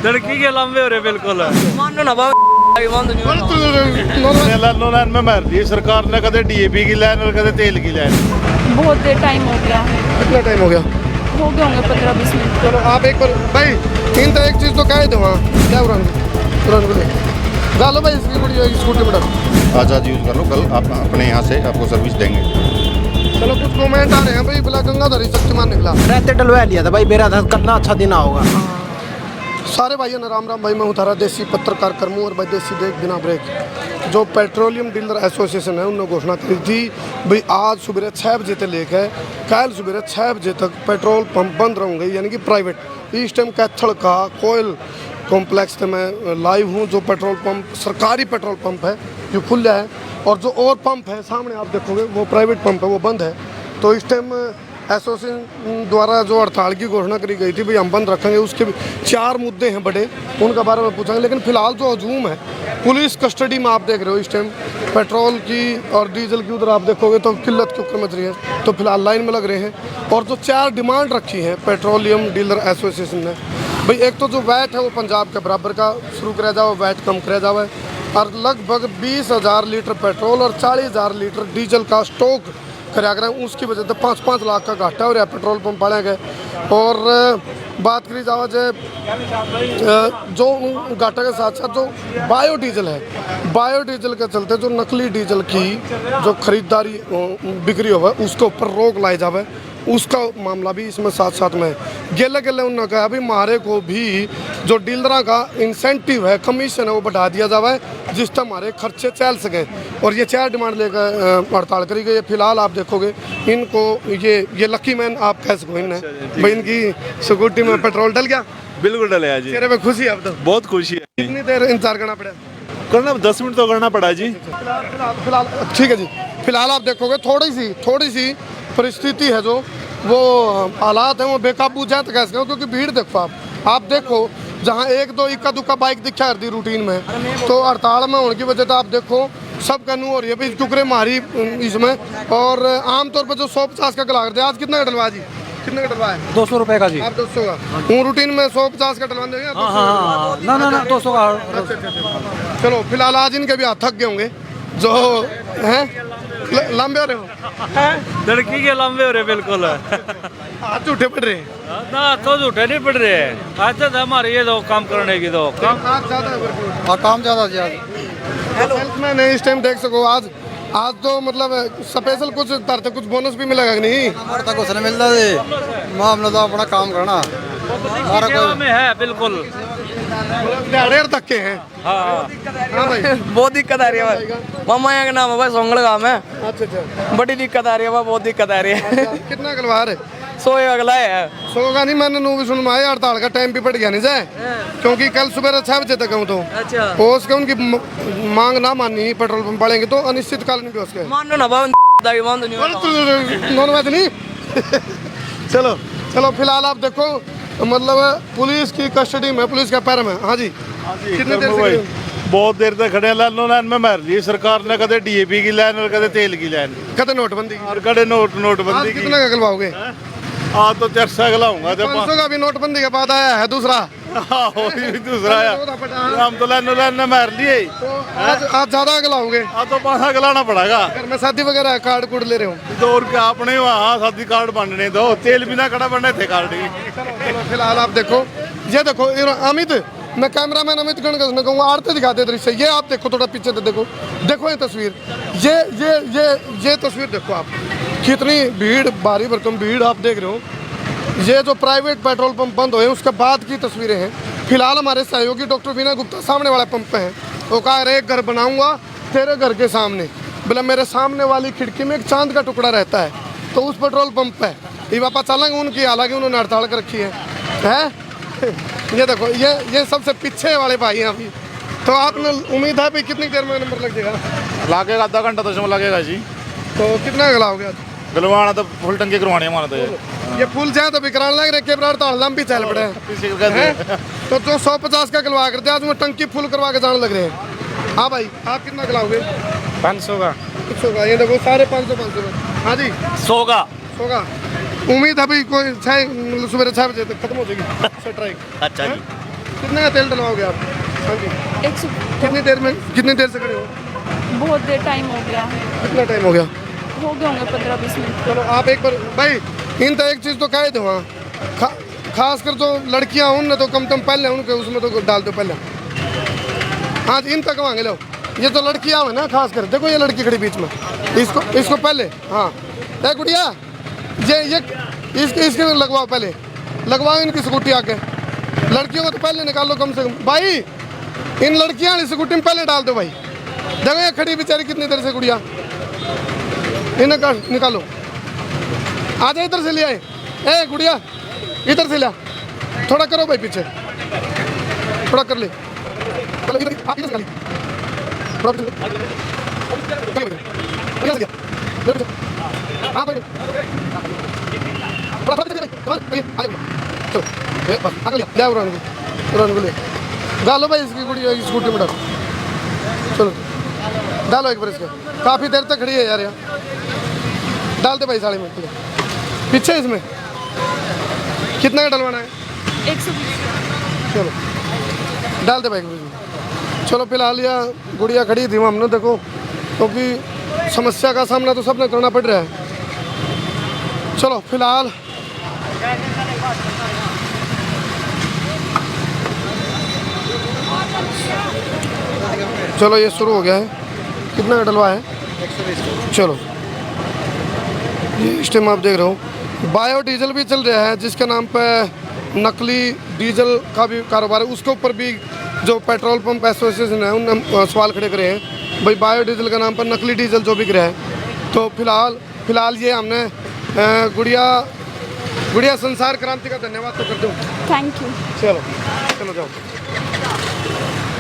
लड़की के लंबे हो रहे बिल्कुल मानो ना में मार दी सरकार ने, कदे डीएपी की लाइन और कदे तेल की लाइन। बहुत देर टाइम हो गया है। कितना टाइम हो गया? हो गए होंगे 15-20 मिनट। चलो आप एक बार भाई इन तो एक चीज़ तो कह दो। हाँ क्या पुरान डालो भाई इसकी बड़ी स्कूटी में डालो। आज़ाद यूज़ कर लो, कल आप अपने यहाँ से आपको सर्विस देंगे। चलो कुछ कमेंट आ रहे हैं भाई, बिला गंगाधर शक्तिमान निकला। रहते डलवा लिया था भाई, मेरा था कितना अच्छा दिन होगा। सारे भाइयों ने राम राम भाई, मैं उतारा देसी पत्रकार कर्मू और भाई देसी देख बिना ब्रेक। जो पेट्रोलियम डीलर एसोसिएशन है उन्होंने घोषणा करी थी भाई आज सुबह 6 बजे तक लेकर कल सुबह 6 बजे तक पेट्रोल पंप बंद रहेंगे, यानी कि प्राइवेट। इस टाइम कैथल का कोयल कॉम्प्लेक्स में मैं लाइव हूँ। जो पेट्रोल पंप सरकारी पेट्रोल पंप है जो खुला है, और जो और पंप है सामने आप देखोगे वो प्राइवेट पंप है, वो बंद है। तो इस टाइम एसोसिएशन द्वारा जो हड़ताल की घोषणा करी गई थी भाई हम बंद रखेंगे, उसके भी 4 मुद्दे हैं बड़े, उनके बारे में पूछेंगे। लेकिन फिलहाल जो हजूम है पुलिस कस्टडी में आप देख रहे हो इस टाइम पेट्रोल की और डीजल की, उधर आप देखोगे तो किल्लत के ऊपर मच रही है। तो फिलहाल लाइन में लग रहे हैं। और जो 4 डिमांड रखी है पेट्रोलियम डीलर एसोसिएशन ने भाई, एक तो जो वैट है वो पंजाब के बराबर का शुरू कराया जाए, वैट कम कराया जाए, और लगभग 20,000 लीटर पेट्रोल और 40,000 लीटर डीजल का स्टॉक कराया करें। उसकी वजह से 5-5 लाख का घाटा हो रहा है पेट्रोल पंप वाले गए। और बात करी जाए जो घाटा के साथ साथ जो बायोडीजल है, बायोडीजल के चलते जो नकली डीजल की जो खरीदारी बिक्री हो उसके ऊपर रोक लाई जाए, उसका मामला भी इसमें साथ साथ में गेले गेले उन्होंने कहा अभी हमारे को भी जो डीलर का इंसेंटिव है, कमीशन है, वो बढ़ा दिया जाए जिससे हमारे खर्चे चल सके। और ये 4 डिमांड लेकर हड़ताल करी गई है। फिलहाल आप देखोगे इनको ये लकी मैन आप कह सको इन्हें भाई, इनकी स्कूटी में पेट्रोल डल गया। बिल्कुल डले जी, चेहरे पे खुशी है। अब तो बहुत खुशी है। कितनी देर इंतजार करना पड़ा? करना 10 मिनट तो करना पड़ा जी। फिलहाल ठीक है जी। फिलहाल आप देखोगे थोड़ी सी परिस्थिति है जो वो हालात हैं वो बेकाबू जाए तो कैसे, क्योंकि भीड़ देखो आप देखो जहाँ 1-2 इक्का दुक्का बाइक दिखा हर दी रूटीन में, तो हड़ताल में होने की वजह से आप देखो सब कानून हो रही है भाई, टुकड़े मारी इसमें। और आमतौर पर जो 150 का गला करते हैं, आज कितना का डलवा जी? कितने का डलवा है? 200 रुपए का जी। आप 200 का वो रूटीन में 150 का डलवा देंगे? ना 200 का। चलो फिलहाल आज इनके भी हाथ थक गए होंगे जो हैं लंबे हो रहे हो। लड़की के लंबे हो रहे बिल्कुल हाथ झूठे पड़ रहे हैं ना, तो झूठे नहीं पड़ रहे हैं। आज तो हमारे ये दो काम करने की दो काम काम ज़्यादा सेल्समैन है इस टाइम देख सको। आज तो मतलब स्पेशल कुछ तरते कुछ बोनस भी मिलेगा कि नहीं? हमारे तक कुछ नहीं मिलता जी, मामला तो अपना काम करना हमारा कोई में है बिल्कुल डेढ़ तक के हैं। हाँ भाई बहुत दिक्कत आ रही है भाई। मामा यहाँ का नाम है भाई सोंगड़ गाँव है। अच्छा बड़ी दिक्कत आ रही है भाई, बहुत दिक्कत आ रही है। कितना गलवा रहे? 100 अगला है। 100 का नहीं, मैंने नू भी सुन में आया हड़ताल का टाइम भी पड़ गया नहीं जाए, क्योंकि कल सुबह 6 बजे तक हूँ तो पोस्ट के उनकी मांग ना मानी पेट्रोल पंप बढ़ेंगे तो अनिश्चितकालीन भी उसके मानो ना भाई नॉन वेज नहीं। चलो फिलहाल आप देखो मतलब पुलिस की कस्टडी में, पुलिस के पैर में। हाँ जी कितने देर से? बहुत देर तक खड़े लाइनों लाइन में मार दी सरकार ने, कदे डीएपी की लाइन और कदे तेल की लाइन, कदे नोटबंदी और कदे नोटबंदी की। कितना का गलवाओगे? आज तो 400 गलाऊंगा। 500 का भी नोटबंदी के बाद आया है दूसरा। दूसरा हम तो लाइन में मार लिए। आज ज्यादा गलाओगे? आज तो 500 गलाना पड़ेगा। घर में शादी वगैरह कार्ड कुड ले रहे हो? दौड़ के अपने वहाँ शादी कार्ड बनने दो, तेल बिना कड़ा बनने थे कार्ड ही। चलो फिलहाल आप देखो, ये देखो अमित, मैं कैमरामैन अमित गणगस ने कहूँगा आरती दिखाते दृश्य। ये आप देखो थोड़ा पीछे से देखो ये तस्वीर, ये तस्वीर देखो आप, कितनी भीड़, भारी भरकम भीड़ आप देख रहे हो। ये जो प्राइवेट पेट्रोल पंप बंद हुए उसके बाद की तस्वीरें हैं। फिलहाल हमारे सहयोगी डॉक्टर वीना गुप्ता सामने वाले पंप पे हैं। वो कहा रहे एक घर बनाऊंगा तेरे घर के सामने, बोला मेरे सामने वाली खिड़की में एक चांद का टुकड़ा रहता है, तो उस पेट्रोल पंप पे ये वापस चलेंगे उनकी, हालांकि उन्होंने हड़ताल कर रखी है? ये देखो ये सबसे पीछे वाले भाई हैं अभी। तो आपने उम्मीद है भाई कितनी देर में नंबर लग जाएगा? लगेगा आधा घंटा तो समय लगेगा जी। तो कितना गलाओगे आज? गलवाना तो फुल टंकी करवानी है हमारा तो ये फुल जाए तो बिकरान लग रहे के तो लंबी चल पड़े हैं। तो जो 150 का गलवा करते आज मैं टंकी फुल करवा के जाने लग रहे हैं। हाँ भाई आप कितना गलाओगे? 500 का। 500 का, ये देखो सारे 500 का। हाँ जी 100 का। उम्मीद है भाई कोई सुबह 6 बजे तक खत्म हो जाएगी स्ट्राइक। अच्छा जी कितने का तेल डलवाओगे आप? हाँ जी। 100 कितनी देर से खड़े हो? बहुत देर टाइम हो गया है। कितना टाइम हो गया? हो गए होंगे 15-20 मिनट। चलो आप एक बार भाई इन तो एक चीज़ तो कह दो हाँ, खास कर जो लड़कियां हों ना तो कम पहले उनके उसमें तो डाल दो पहले। हाँ जी इन तक मांगे लो। ये तो लड़कियां हैं ना खास कर, देखो ये लड़की खड़ी बीच में, इसको पहले हाँ ए गुड़िया ये इसके लगवाओ, पहले लगवाओ इनकी स्कूटी आके। लड़कियों को तो पहले निकाल लो कम से कम भाई, इन लड़कियां स्कूटी में पहले डाल दो भाई। देखो ये खड़ी बेचारी कितनी देर से गुड़िया, इन्हें निकालो। आ जाए इधर से ले आए, ए गुड़िया इधर से लिया, थोड़ा करो भाई पीछे, थोड़ा कर ले, इधर आप इधर से निकालिए, थोड़ा डालो भाई इसकी गुड़िया स्कूटी में डालो। चलो डालो एक बार इसको, काफ़ी देर तक खड़ी है यार यहाँ, डाल दे भाई साड़ी में पीछे। इसमें कितना का डलवाना है? 120। चलो डाल दे भाई में। चलो फिलहाल यह गुड़िया खड़ी थी हमने देखो, क्योंकि समस्या का सामना तो सबने करना पड़ रहा है। चलो फिलहाल चलो ये शुरू हो गया है। कितना का डलवा है? 120। चलो ये इस टाइम आप देख रहे हो बायो डीजल भी चल रहा है, जिसके नाम पे नकली डीजल का भी कारोबार है। उसके ऊपर भी जो पेट्रोल पंप एसोसिएशन है उन्होंने सवाल खड़े करे हैं भाई, बायो डीजल के नाम पर नकली डीजल जो बिक रहा है। तो फिलहाल ये हमने गुड़िया संसार क्रांति का धन्यवाद तो कर दो। Thank you. चलो जाओ।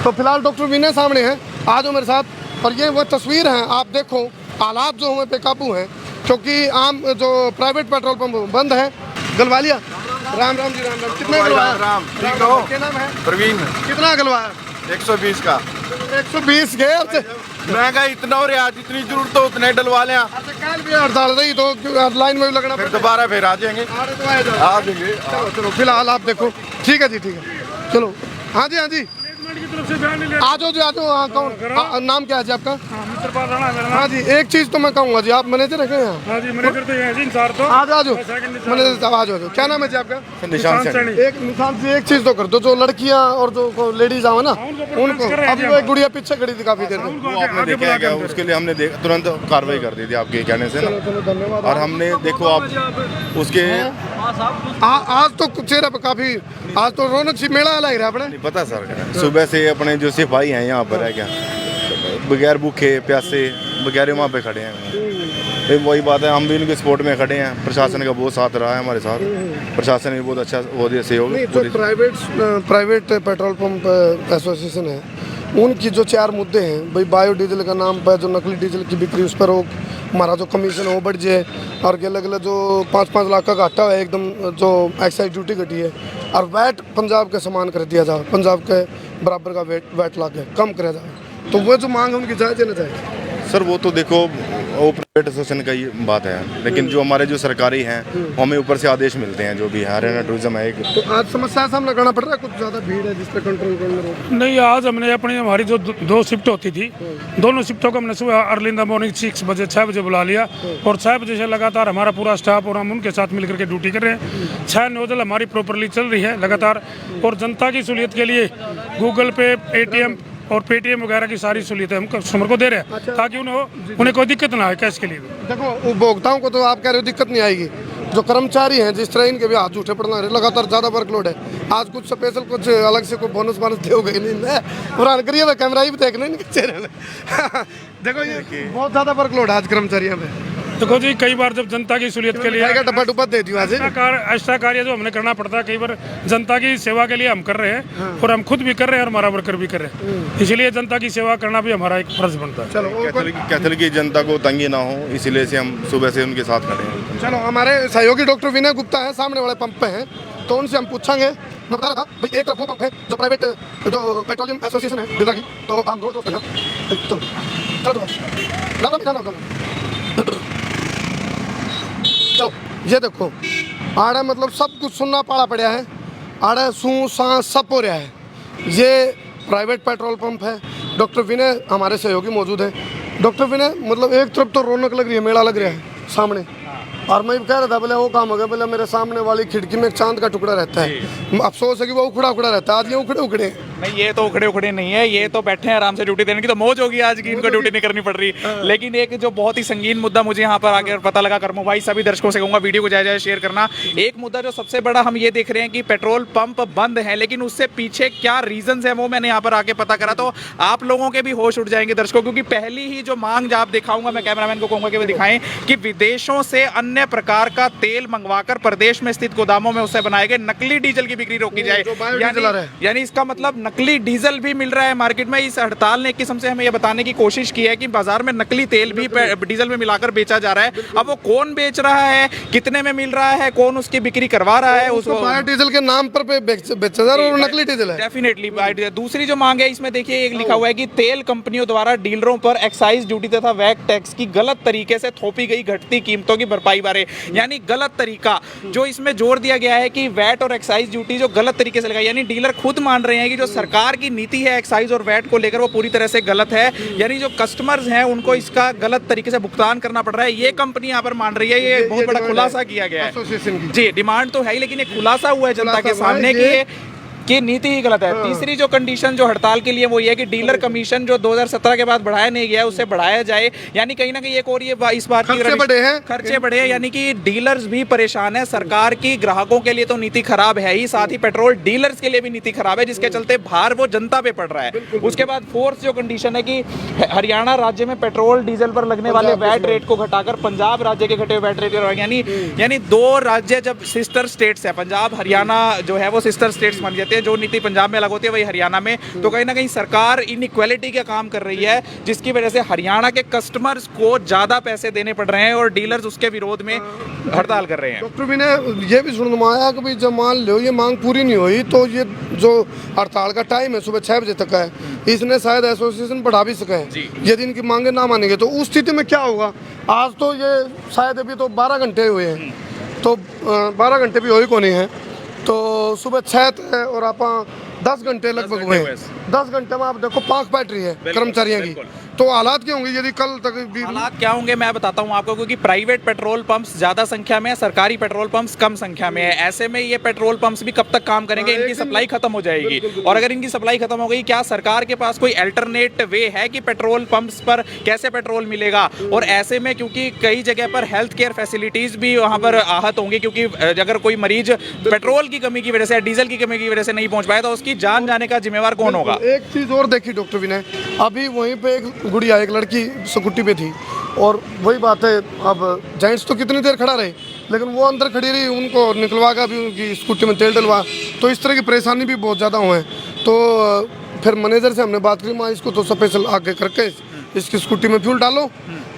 तो फिलहाल डॉक्टर विनय सामने हैं, आ जाओ मेरे साथ। और ये वो तस्वीर है, आप देखो हालात जो हमें बेकाबू हैं, क्योंकि आम जो प्राइवेट पेट्रोल पंप बंद है। गलवालिया राम राम जी, राम राम। कितना गलवाया? राम ठीक हो? क्या नाम है? प्रवीण। कितना गलवाया? 120 का। 120 के महंगा इतना हो रहा है, जितनी जरूरत हो उतने डलवा लें। कल भी हड़ताल रही तो लाइन में भी लगना फिर दोबारा फिर आ जाएंगे। आ जाएंगे। चलो फिलहाल आप देखो। ठीक है जी, ठीक है। चलो हाँ जी, हाँ जी आ जाओ जी, आ जाओ। हाँ कौन, नाम क्या है जी आपका? हाँ जी, एक चीज़ तो मैं कहूँगा जी, आप मैनेजर रखे हैं? हाँ जी मैनेजर तो हैं जी, इंचार्ज तो। आ जाओ मैनेजर साहब, आ जाओ। क्या नाम है जी आपका? निशान सैनी। एक निशान से एक चीज़ तो कर दो, जो लड़कियाँ और जो लेडीज आओ ना उनको। अभी वो एक गुड़िया पीछे खड़ी थी काफ़ी देर में, वो आपने देखा क्या? उसके लिए हमने तुरंत कार्रवाई कर दी थी आपके कहने से ना। धन्यवाद। और हमने देखो आप उसके आज तो चेहरे पे काफ़ी, आज तो रौनक सी मेला लग रहा है अपने। नहीं पता सर, सुबह से अपने जो सिपाही हैं यहाँ पर है क्या, बगैर भूखे प्यासे बगैर वहाँ पे खड़े हैं। वही बात है, हम भी उनके सपोर्ट में खड़े हैं। प्रशासन का बहुत साथ रहा है हमारे साथ, प्रशासन भी बहुत अच्छा वो सहयोग। जो प्राइवेट पेट्रोल पंप एसोसिएशन है, उनकी जो 4 मुद्दे हैं भाई, बायो डीजल का नाम पर जो नकली डीजल की बिक्री उस पर रोक, हमारा जो कमीशन है वो बढ़ जाए, और अलग अलग जो 5-5 लाख का घाटा है एकदम, जो एक्साइज ड्यूटी घटी है, और वैट पंजाब के समान कर दिया जाए, पंजाब के बराबर का वैट ला के कम करा जाए। तो वो जो मांग उनकी जायज़ ना जाए सर, वो तो देखो वो प्राइवेट एसोसिएशन का ही बात है, लेकिन जो हमारे जो सरकारी हैं हमें ऊपर से आदेश मिलते हैं, जो भी हरियाणा टूरिज्म है एक। तो आज समस्या सामना करना पड़ रहा है, कुछ ज़्यादा भीड़ है जिस पर कंट्रोल करना होगा। नहीं, आज हमने हमारी जो 2 शिफ्ट होती थी, दोनों शिफ्टों को हमने सुबह अर्ली इन द मॉर्निंग 6 बजे बुला लिया, और 6 बजे से लगातार हमारा पूरा स्टाफ और हम उनके साथ मिलकर के ड्यूटी कर रहे हैं। 6 नोजल हमारी प्रॉपरली चल रही है लगातार, और जनता की सहूलियत के लिए गूगल पे, ATM और पेटीएम वगैरह की सारी सहूलियतें हम कस्टमर को दे रहे हैं, ताकि उन्हें कोई दिक्कत ना आए कैश के लिए। देखो उपभोक्ताओं को तो आप कह रहे हो दिक्कत नहीं आएगी, जो कर्मचारी हैं जिस तरह इनके भी हाथ झूठे पड़ना है, लगातार ज़्यादा वर्कलोड है। आज कुछ स्पेशल कुछ अलग से कोई बोनस दोगे नहीं, पुरान करिए कैमरा ही भी देखना इनके चेहरे में। देखो ये बहुत ज़्यादा वर्कलोड है आज कर्मचारियों में। देखो जी, कई बार जब जनता की सहूलियत के लिए डब्बा डुब्बा दे दिया आज एक्स्ट्रा कार्य जो हमने करना पड़ता है, कई बार जनता की सेवा के लिए हम कर रहे हैं, और हम खुद भी कर रहे हैं और हमारा वर्कर भी कर रहे हैं, इसलिए जनता की सेवा करना भी हमारा एक फर्ज बनता है। चलो कैथल की जनता को तंगी ना हो, इसीलिए से हम सुबह से उनके साथ खड़े हैं। चलो हमारे सहयोगी डॉक्टर विनय गुप्ता है सामने वाले पंप पे हैं, तो उनसे हम पूछेंगे। मैं बता रहा था भाई, एक वो पंप है जो प्राइवेट जो पेट्रोलियम एसोसिएशन है दिल्ली की, तो हम रोड चलो ये देखो आड़े मतलब सब कुछ सुनना पड़ा पड़ा है, आड़े सू सांस सब हो रहा है। ये प्राइवेट पेट्रोल पंप है। डॉक्टर विनय हमारे सहयोगी मौजूद है। डॉक्टर विनय, मतलब एक तरफ तो रौनक लग रही है, मेला लग रहा है सामने, और मैं कह रहा था बोले वो काम हो गया, बोले मेरे सामने वाली खिड़की में एक चांद का टुकड़ा रहता है। अफसोस है कि वो उखड़ा उखड़ा रहता है, आज ये उखड़े उखड़े हैं। नहीं, ये तो उखड़े उखड़े नहीं है, ये तो बैठे हैं आराम से, ड्यूटी देने की तो मौज होगी आज की, इनको ड्यूटी नहीं करनी पड़ रही। लेकिन एक जो बहुत ही संगीन मुद्दा मुझे यहाँ पर आकर पता लगा, करमू भाई सभी दर्शकों से कहूँगा वीडियो को जाए शेयर करना। एक मुद्दा जो सबसे बड़ा हम ये देख रहे हैं कि पेट्रोल पंप बंद है, लेकिन उससे पीछे क्या रीजंस है वो मैंने यहाँ पर आके पता करा, तो आप लोगों के भी होश उठ जाएंगे दर्शकों, क्योंकि पहली ही जो मांग आप दिखाऊंगा, मैं कैमरामैन को कहूँगा कि वो दिखाएं कि विदेशों से अन्य प्रकार का तेल मंगवाकर प्रदेश में स्थित गोदामों में उससे बनाए गए नकली डीजल की बिक्री रोकी जाए। यानी इसका मतलब नकली डीजल भी मिल रहा है मार्केट में। इस हड़ताल ने एक किस्म से हमें यह बताने की कोशिश की है कि बाजार में नकली तेल भी डीजल में मिलाकर बेचा जा रहा है। अब वो कौन बेच रहा है, कितने में मिल रहा है, कौन उसकी बिक्री करवा रहा है, उसको बायोडीजल के नाम पर बेचा जा रहा है और नकली डीजल है। Definitely biodiesel. दूसरी जो मांग है इसमें देखिए, एक लिखा हुआ है कि तेल कंपनियों द्वारा डीलरों पर एक्साइज ड्यूटी तथा वैट टैक्स की गलत तरीके से थोपी गई घटती कीमतों की भरपाई बारे, यानी गलत तरीका जो इसमें जोर दिया गया है कि वैट और एक्साइज ड्यूटी जो गलत तरीके से लगाई, यानी डीलर खुद मान रहे हैं कि जो सरकार की नीति है एक्साइज और वैट को लेकर वो पूरी तरह से गलत है, यानी जो कस्टमर्स हैं उनको इसका गलत तरीके से भुगतान करना पड़ रहा है। ये कंपनी यहाँ पर मान रही है, ये बहुत बड़ा खुलासा किया गया है। जी, डिमांड तो है ही, लेकिन एक खुलासा हुआ है जनता के सामने कि नीति ही गलत है। तीसरी जो कंडीशन जो हड़ताल के लिए वो ये कि डीलर कमीशन जो 2017 के बाद बढ़ाया नहीं गया उससे बढ़ाया जाए, यानी कहीं ना कहीं एक और ये इस बात की खर्चे बढ़े हैं, यानी कि डीलर्स भी परेशान है। सरकार की ग्राहकों के लिए तो नीति खराब है ही, साथ ही पेट्रोल डीलर्स के लिए भी नीति खराब है, जिसके चलते भार वो जनता पे पड़ रहा है। उसके बाद फोर्थ जो कंडीशन है कि हरियाणा राज्य में पेट्रोल डीजल पर लगने वाले वैट रेट को घटाकर पंजाब राज्य के घटे वैट रेट, यानी दो राज्य जब सिस्टर स्टेट्स है, पंजाब हरियाणा जो है वो सिस्टर स्टेट्स मान जाते हैं, जो नीति पंजाब में अलग होती है वही हरियाणा में, तो कहीं ना कहीं सरकार इनइक्वालिटी का काम कर रही है, जिसकी वजह से हरियाणा के कस्टमर्स को ज्यादा पैसे देने पड़ रहे हैं और डीलर्स उसके विरोध में हड़ताल कर रहे हैं। डॉक्टर भी ने ये भी सुनवाया कि भाई जब मान लो ये मांग पूरी नहीं हुई तो ये जो हड़ताल का टाइम है सुबह 6 बजे तक है, इसने शायद एसोसिएशन बढ़ा भी सके यदि इनकी मांगे ना मानेंगे तो उस स्थिति में क्या होगा। आज तो ये शायद अभी तो 12 घंटे हुए हैं, तो 12 घंटे भी हो ही को नहीं है, तो सुबह 6 है और आप 10 घंटे लगभग हुए। 10 घंटे में आप देखो 5 बैटरी है कर्मचारियों की, तो हालात क्या होंगे यदि कल तक हालात क्या होंगे मैं बताता हूँ आपको, क्योंकि प्राइवेट पेट्रोल पंप्स ज्यादा संख्या में है, सरकारी पेट्रोल पंप्स कम संख्या में है। ऐसे में ये पेट्रोल पंप्स भी कब तक काम करेंगे, इनकी सप्लाई खत्म हो जाएगी। और अगर इनकी सप्लाई खत्म हो गई, क्या सरकार के पास कोई अल्टरनेट वे है कि पेट्रोल पंप्स पर कैसे पेट्रोल मिलेगा। और ऐसे में क्योंकि कई जगह पर हेल्थ केयर फैसिलिटीज भी वहाँ पर आहत होंगी, क्योंकि अगर कोई मरीज पेट्रोल की कमी की वजह से, डीजल की कमी की वजह से नहीं पहुंच पाया तो उसकी जान जाने का जिम्मेवार कौन होगा। एक चीज और देखी डॉक्टर विनय, अभी वहीं पे एक गुड़िया, एक लड़की स्कूटी पे थी, और वही बात है, अब जेंट्स तो कितनी देर खड़ा रहे, लेकिन वो अंदर खड़ी रही, उनको निकलवा कर भी उनकी स्कूटी में तेल डलवा, तो इस तरह की परेशानी भी बहुत ज़्यादा हुए हैं। तो फिर मैनेजर से हमने बात करी, माँ इसको तो स्पेशल आगे करके इसकी स्कूटी में फ्यूल डालो।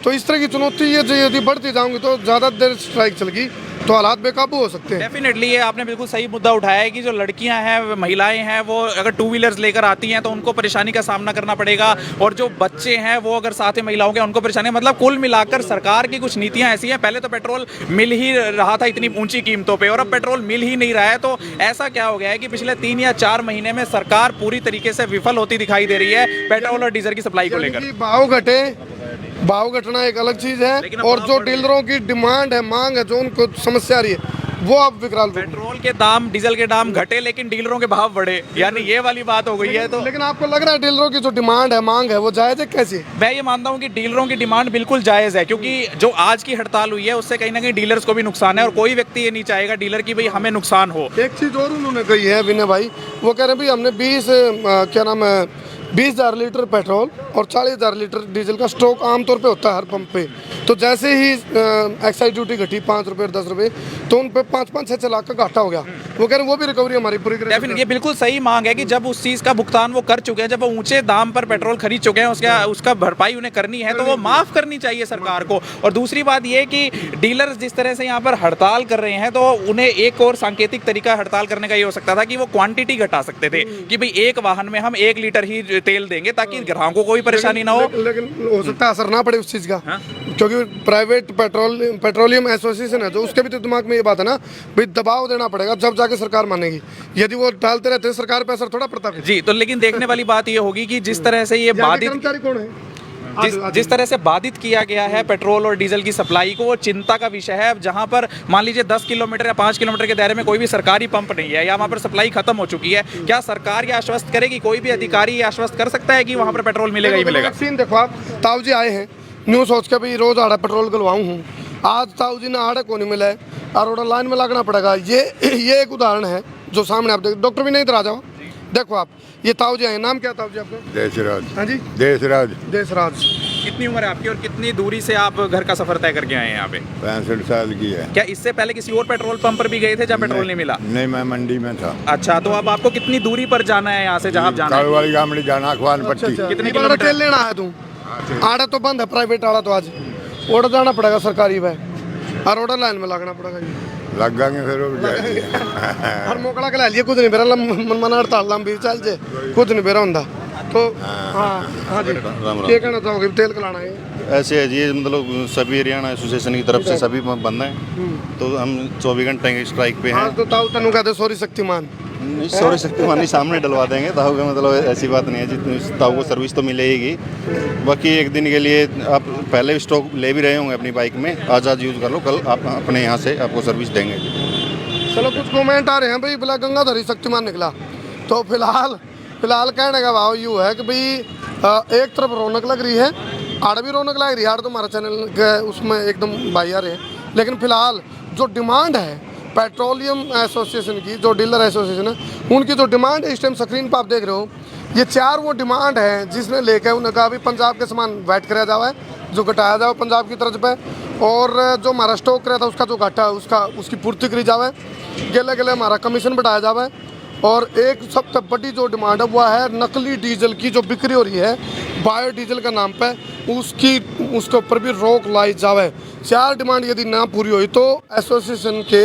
तो इस तरह की चुनौती ये यदि बढ़ती जाऊंगी तो ज़्यादा देर स्ट्राइक चलेगी तो हालात बेकाबू हो सकते हैं। डेफिनेटली ये आपने बिल्कुल सही मुद्दा उठाया है कि जो लड़कियां हैं, महिलाएं हैं, वो अगर 2 व्हीलर्स लेकर आती हैं तो उनको परेशानी का सामना करना पड़ेगा, और जो बच्चे हैं वो अगर साथ में महिलाओं के उनको परेशानी, मतलब कुल मिलाकर सरकार की कुछ नीतियां ऐसी हैं। पहले तो पेट्रोल मिल ही रहा था इतनी ऊंची कीमतों पर, और अब पेट्रोल मिल ही नहीं रहा है। तो ऐसा क्या हो गया है कि पिछले 3 या 4 महीने में सरकार पूरी तरीके से विफल होती दिखाई दे रही है पेट्रोल और डीजल की सप्लाई को लेकर। भाव घटना एक अलग चीज है, और जो डीलरों की डिमांड है, मांग है, जो उनको समस्या आ रही है वो आप विकराल। पेट्रोल के दाम, डीजल के दाम घटे लेकिन डीलरों के भाव बढ़े, यानी ये वाली बात हो गई है। तो लेकिन आपको लग रहा है डीलरों की जो डिमांड है, मांग है, वो जायज है कैसे? मैं ये मानता हूँ कि डीलरों की डिमांड बिल्कुल जायज है, क्योंकि जो आज की हड़ताल हुई है उससे कहीं ना कहीं डीलर्स को भी नुकसान है, और कोई व्यक्ति ये नहीं चाहेगा डीलर की भाई हमें नुकसान हो। एक चीज और उन्होंने कही है विनय भाई, वो कह रहे हैं भाई हमने 20,000 लीटर पेट्रोल और 40,000 लीटर डीजल का स्टॉक आमतौर पे होता है हर पंप पे, तो जैसे ही एक्साइज ड्यूटी घटी 5 रुपये और 10 रुपये, तो उन पे 5-6 लाख का घाटा हो गया। वो कह रहे हैं वो भी रिकवरी हमारी पूरी करें। ये बिल्कुल सही मांग है कि जब उस चीज़ का भुगतान वो कर चुके हैं, जब वो ऊंचे दाम पर पेट्रोल खरीद चुके हैं, उसका भरपाई उन्हें करनी है तो वो माफ़ करनी चाहिए सरकार को। और दूसरी बात ये कि डीलर्स जिस तरह से यहाँ पर हड़ताल कर रहे हैं, तो उन्हें एक और सांकेतिक तरीका हड़ताल करने का ये हो सकता था कि वो क्वांटिटी घटा सकते थे कि भाई एक वाहन में हम 1 लीटर ही तेल देंगे ताकि ग्राहकों को भी परेशानी ना हो। लेकिन हो सकता है असर ना पड़े उस चीज़ का, क्योंकि प्राइवेट पेट्रोलियम एसोसिएशन है जो उसके भी तो दिमाग में ये बात है ना भाई दबाव देना पड़ेगा जब जाके सरकार मानेगी। यदि वो डालते रहते हैं सरकार पे असर थोड़ा पड़ता है। जी, तो लेकिन देखने वाली बात ये होगी कि जिस तरह से ये बाधित कर्मचारी कौन है? जिस तरह से बाधित किया गया है पेट्रोल और डीजल की सप्लाई को, वो चिंता का विषय है। जहां पर मान लीजिए 10 किलोमीटर या 5 किलोमीटर के दायरे में कोई भी सरकारी पंप नहीं है या वहां पर सप्लाई खत्म हो चुकी है, क्या सरकार ये आश्वस्त करेगी, कोई भी अधिकारी ये आश्वस्त कर सकता है कि वहां पर पेट्रोल मिलेगा ही मिलेगा? वैक्सीन देखो आप, ताऊ जी आए हैं न्यू सोच के भी रोज आड़ा पेट्रोल गलवाऊँ हूँ, आज ताऊ जी ने आड़ा को नहीं मिला है और ऑर्डर लाइन में लगना पड़ेगा। ये एक उदाहरण है जो सामने आप देखो। डॉक्टर भी नहीं इधर आ जाओ, देखो आप ये ताऊ जी आए। नाम क्या ताऊ जी आपका? देशराज। हाँ जी, देशराज। कितनी उम्र है आपकी और कितनी दूरी से आप घर का सफर तय करके आए हैं यहाँ पे? 65 साल की है। क्या इससे पहले किसी और पेट्रोल पंप पर भी गए थे जहाँ पेट्रोल नहीं मिला? नहीं, मैं मंडी में था। अच्छा, तो अब आपको कितनी दूरी पर जाना है यहाँ से जहाँ आप जाना है? वाली गामड़ी जाना, अखबार पट्टी। कितने किलोमीटर किलोमीटर लेना है तू? आड़ा तो बंद है प्राइवेट आड़ा, तो आज ऑर्डर जाना पड़ेगा सरकारी पे और ऑर्डर लाइन में लगना पड़ेगा। लग गए फिर हर मोकड़ा के लिए कुछ नहीं बेरा मन हड़ताल लंबी चल जे कुछ नहीं बेरा होंदा। तो हाँ जी, क्या कहना चाहोगे? तेल कलाना है ऐसे है जी, मतलब सभी हरियाणा एसोसिएशन की तरफ से सभी बंद हैं, तो हम 24 घंटे की स्ट्राइक पे हैं। तो ताऊ तनु कहते सॉरी शक्तिमान, नहीं सॉरी शक्तिमान नहीं, सामने डलवा देंगे ताऊ का, मतलब ऐसी बात नहीं है जी, ताऊ को सर्विस तो मिलेगी। बाकी एक दिन के लिए आप पहले स्टॉक ले भी रहे होंगे अपनी बाइक में, आज़ाद यूज़ कर लो, कल आप अपने यहाँ से आपको सर्विस देंगे। चलो कुछ कमेंट आ रहे हैं भाई, बिला गंगाधरी शक्तिमान निकला। तो फिलहाल कहने का भाव यूँ है कि भाई एक तरफ रौनक लग रही है, आड़ भी रौनक लग रही है, आड़ तो हमारा चैनल के उसमें एकदम भाई आ रहे हैं। लेकिन फिलहाल जो डिमांड है पेट्रोलियम एसोसिएशन की, जो डीलर एसोसिएशन है, उनकी जो डिमांड है इस टाइम स्क्रीन पर आप देख रहे हो, ये 4 वो डिमांड है जिसने लेकर उन्होंने कहा भी पंजाब के समान वैट कराया जावा है, जो घटाया जाए पंजाब की तर्ज पे, और जो हमारा स्टॉक कराया था उसका जो घाटा है उसकी पूर्ति करी जावे, गले हमारा कमीशन बढ़ाया जावे, और एक सबसे बड़ी जो डिमांड है वह है नकली डीजल की जो बिक्री हो रही है बायोडीजल का नाम पे, उसके ऊपर भी रोक लाई जावे। 4 डिमांड यदि ना पूरी हुई तो एसोसिएशन के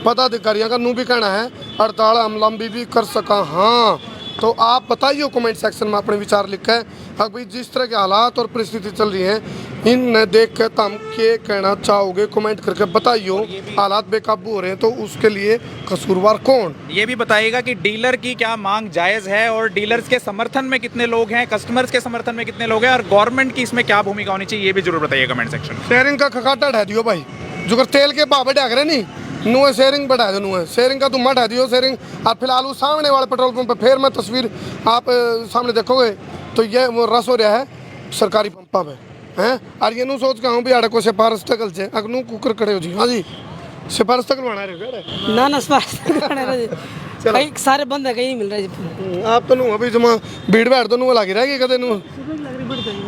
पदाधिकारियों का नू भी कहना है हड़ताल हम लंबी भी कर सका। हाँ, तो आप बताइए कमेंट सेक्शन में अपने विचार लिखें। अभी जिस तरह के हालात और परिस्थिति चल रही हैं, इन देख कर तुम क्या कहना चाहोगे कमेंट करके बताइए। हालात बेकाबू हो रहे हैं तो उसके लिए कसूरवार कौन? ये भी बताइएगा कि डीलर की क्या मांग जायज़ है और डीलर्स के समर्थन में कितने लोग हैं, कस्टमर्स के समर्थन में कितने लोग हैं, और गवर्नमेंट की इसमें क्या भूमिका होनी चाहिए, ये भी जरूर बताइए कमेंट सेक्शन में। शेयरिंग का खकाटा ढा दियो भाई, जो तेल के भाव बढ़ा करे नहीं नुए शेयरिंग बढ़ा दो, नुए शेयरिंग का तुम ढा दियो शेयरिंग। आप फिलहाल उस सामने वाले पेट्रोल पंप पर फिर मैं तस्वीर आप सामने देखोगे तो ये वो रस हो रहा है सरकारी पंपा पे हैं। और ये नू सोच के हूँ भी आड़े को सिफारिश तकल से अगनू कुकर खड़े हो जी। हाँ जी, सिफारिश तक बनवा रहे ना कई सारे बंद है, कहीं नहीं मिल रहा है। आप तो नू अभी जमा भीड़ भाड़ तो नू लगी रहेगी कदे नू।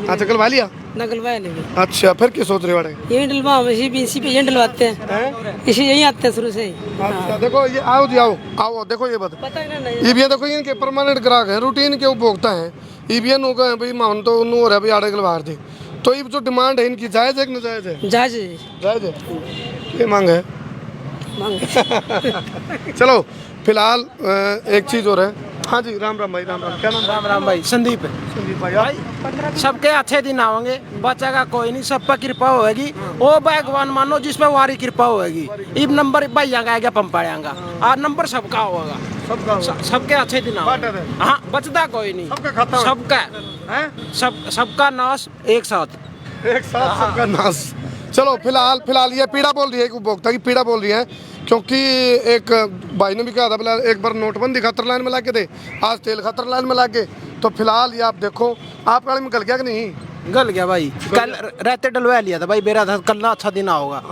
अच्छा, कलवा लिया ना कलवाया नहीं। अच्छा, फिर क्या सोच रहे वाड़े? यही डलवा, इसी पे यही डलवाते हैं, इसी यही आते हैं शुरू से ही। अच्छा, देखो ये आओ जी, आओ देखो ये पता है ना, ईवीएन देखो इनके परमानेंट ग्राहक हैं, रूटीन के उपभोक्ता हैं। ईवीएन हो गए भाई मान तो नू हो रहा है भाई आड़े गलवार दे, तो ये जो डिमांड है इनकी जायज़ है कि नाजायज़ है? जायज़ है। ये मांग है चलो फिलहाल एक चीज़ और है। हाँ जी, राम राम भाई, राम राम। क्या नाम? राम भाई, संदीप भाई। सबके अच्छे दिन आओगे, बचेगा कोई नहीं, सब पर कृपा होगी। वो भगवान मानो जिस पे वारी कृपा होगी। इब नंबर भाई आएगा पंप आएगा और नंबर सबका होगा, सबके अच्छे दिन आओगे। हाँ, बचता कोई नहीं, सबका नाश एक साथ सबका नाश। चलो फिलहाल ये पीड़ा बोल रही है, एक उपभोक्ता की पीड़ा बोल रही है, क्योंकि एक भाई ने भी कहा था फिलहाल एक बार नोटबंदी खतर लाइन में लाके थे, आज तेल खतर लाइन में लाके। तो फिलहाल ये आप देखो, आप गाड़ी में गल गया कि नहीं? गल गया भाई, कल रहते डलवा लिया था भाई, मेरा था कल ना अच्छा दिन होगा,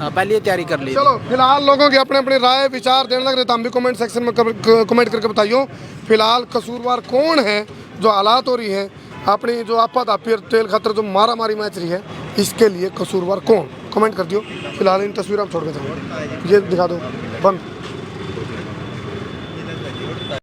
पहले तैयारी कर ली। चलो फिलहाल लोगों के अपने अपने राय विचार देने लग रहे, तो हम भी कमेंट सेक्शन में कमेंट करके बताइए फिलहाल कसूरवार कौन है जो हालात हो रही है अपनी जो आपाधापी और तेल खतर जो मारा मारी मैच रही है, इसके लिए कसूरवार कौन? कमेंट कर दियो। फिलहाल इन तस्वीर आप छोड़ के जाओ, ये दिखा दो बंद।